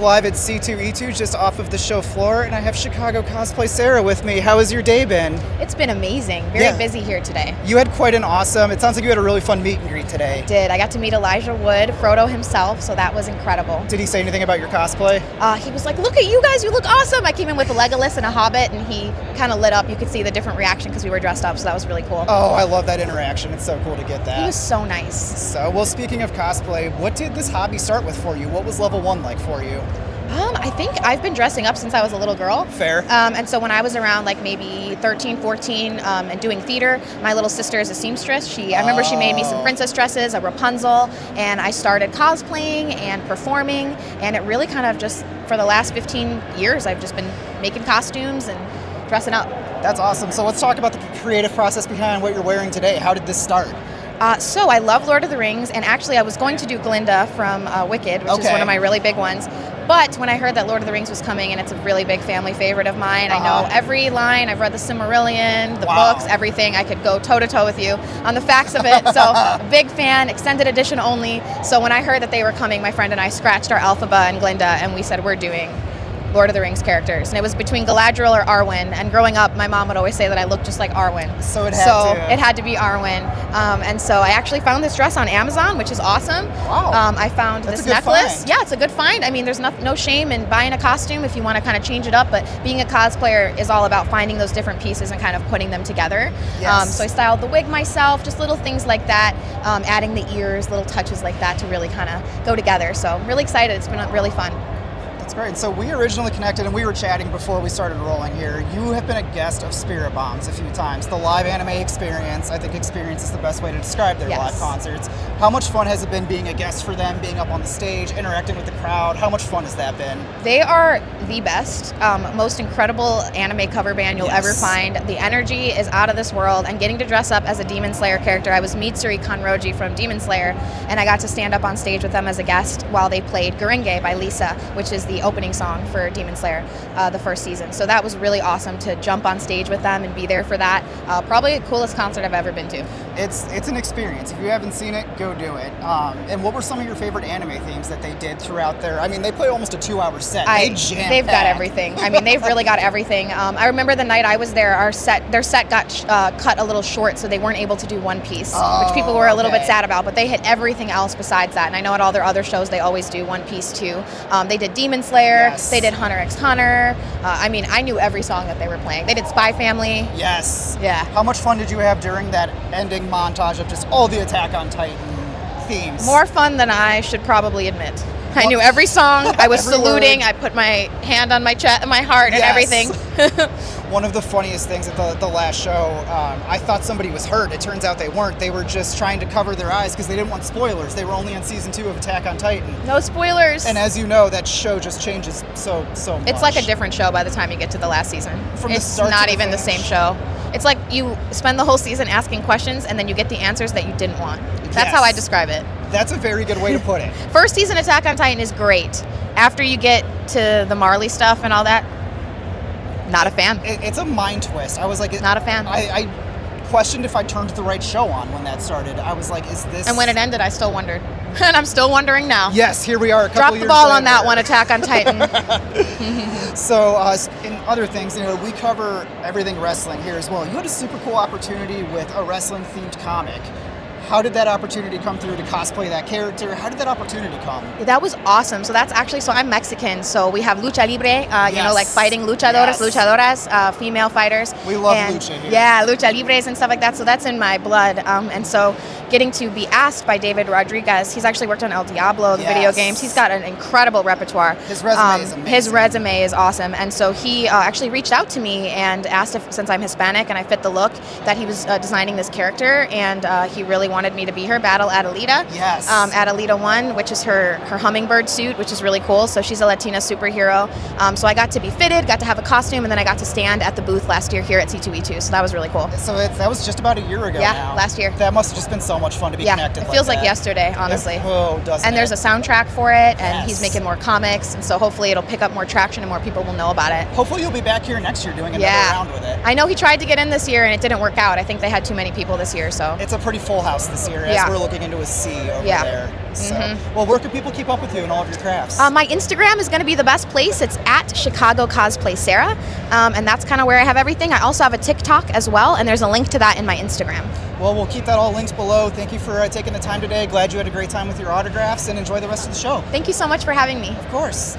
live at C2E2 just off of the show floor, and I have Chicago Cosplay Sarah with me. How has your day been? It's been amazing. Very busy here today. You had quite an awesome, it sounds like you had a really fun meet and greet today. I did. I got to meet Elijah Wood, Frodo himself, so that was incredible. Did he say anything about your cosplay? He was like, look at you guys, you look awesome. I came in with a Legolas and a Hobbit, and he kind of lit up. You could see the different reaction because we were dressed up, so that was really cool. Oh, I love that interaction. It's so cool to get that. He was so nice. So, well, speaking of cosplay, what did this hobby start with for you? What was level 1 like for you? I think I've been dressing up since I was a little girl. Fair. And so when I was around like maybe 13, 14 and doing theater, my little sister is a seamstress. I remember she made me some princess dresses, a Rapunzel, and I started cosplaying and performing, and it really kind of just, for the last 15 years, I've just been making costumes and dressing up. That's awesome. So let's talk about the creative process behind what you're wearing today. How did this start? So I love Lord of the Rings, and actually I was going to do Glinda from Wicked, which is one of my really big ones. But when I heard that Lord of the Rings was coming, and it's a really big family favorite of mine, I know every line. I've read the Silmarillion, the books, everything. I could go toe-to-toe with you on the facts of it. So a big fan, extended edition only. So when I heard that they were coming, my friend and I scratched our Elphaba and Glinda, and we said, we're doing Lord of the Rings characters. And it was between Galadriel or Arwen. And growing up, my mom would always say that I looked just like Arwen. So it had to be Arwen. And so I actually found this dress on Amazon, which is awesome. Wow. I found That's this a good necklace. find. Yeah, it's a good find. I mean, there's no shame in buying a costume if you want to kind of change it up. But being a cosplayer is all about finding those different pieces and kind of putting them together. Yes. So I styled the wig myself, just little things like that, adding the ears, little touches like that to really kind of go together. So I'm really excited. It's been really fun. That's great. So we originally connected and we were chatting before we started rolling here. You have been a guest of Spirit Bombs a few times. The live anime experience. I think experience is the best way to describe their live concerts. How much fun has it been being a guest for them, being up on the stage, interacting with the crowd? How much fun has that been? They are the best, most incredible anime cover band you'll ever find. The energy is out of this world, and getting to dress up as a Demon Slayer character. I was Mitsuri Kanroji from Demon Slayer, and I got to stand up on stage with them as a guest while they played Gurenge by Lisa, which is the opening song for Demon Slayer, the first season. So that was really awesome to jump on stage with them and be there for that. Probably the coolest concert I've ever been to. It's an experience. If you haven't seen it, go do it. And what were some of your favorite anime themes that they did throughout their, I mean, they play almost a 2-hour set. They've got everything. I mean, they've really got everything. I remember the night I was there, their set got cut a little short, so they weren't able to do One Piece, which people were a little bit sad about, but they hit everything else besides that. And I know at all their other shows, they always do One Piece too. They did Demon Slayer. Yes. They did Hunter x Hunter. I mean, I knew every song that they were playing. They did Spy Family. Yes. Yeah. How much fun did you have during that ending montage of just all the Attack on Titan themes? More fun than I should probably admit. I knew every song. I was saluting. I put my hand on my chest, my heart, and everything. One of the funniest things at the last show, I thought somebody was hurt. It turns out they weren't. They were just trying to cover their eyes because they didn't want spoilers. They were only on season 2 of Attack on Titan. No spoilers. And as you know, that show just changes so much. It's like a different show by the time you get to the last season. It's not even the same show. It's like you spend the whole season asking questions and then you get the answers that you didn't want. That's how I describe it. That's a very good way to put it. First season Attack on Titan is great. After you get to the Marley stuff and all that, not a fan. It's a mind twist. I was like... Not a fan. I questioned if I turned the right show on when that started. I was like, is this... And when it ended, I still wondered. And I'm still wondering now. Yes, here we are a couple years Drop the ball later. On that one, Attack on Titan. So, in other things, we cover everything wrestling here as well. You had a super cool opportunity with a wrestling-themed comic. How did that opportunity come through to cosplay that character? How did that opportunity come? That was awesome. So that's actually, I'm Mexican, so we have lucha libre, like fighting luchadoras, female fighters. We love lucha here. Yeah, lucha libres and stuff like that, so that's in my blood. And so getting to be asked by David Rodriguez, he's actually worked on El Diablo, the video games. He's got an incredible repertoire. His resume is amazing. His resume is awesome. And so he actually reached out to me and asked if, since I'm Hispanic and I fit the look, that he was designing this character, and he really wanted me to be her, Battle Adelita. Yes. Adelita 1, which is her hummingbird suit, which is really cool. So she's a Latina superhero. So I got to be fitted, got to have a costume, and then I got to stand at the booth last year here at C2E2. So that was really cool. So that was just about a year ago now. Last year. That must have just been so much fun to be connected. It feels like yesterday, honestly. Doesn't and there's a soundtrack for it, and he's making more comics, and so hopefully it'll pick up more traction and more people will know about it. Hopefully you'll be back here next year doing another round with it. I know he tried to get in this year and it didn't work out. I think they had too many people this year, so. It's a pretty full house S this year, Yeah. as we're looking into a C over Yeah. there. So, well, where can people keep up with you and all of your crafts? My Instagram is going to be the best place. It's at Chicago Cosplay Sarah, and that's kind of where I have everything. I also have a TikTok as well, and there's a link to that in my Instagram. Well, we'll keep that all linked below. Thank you for taking the time today. Glad you had a great time with your autographs, and enjoy the rest of the show. Thank you so much for having me. Of course.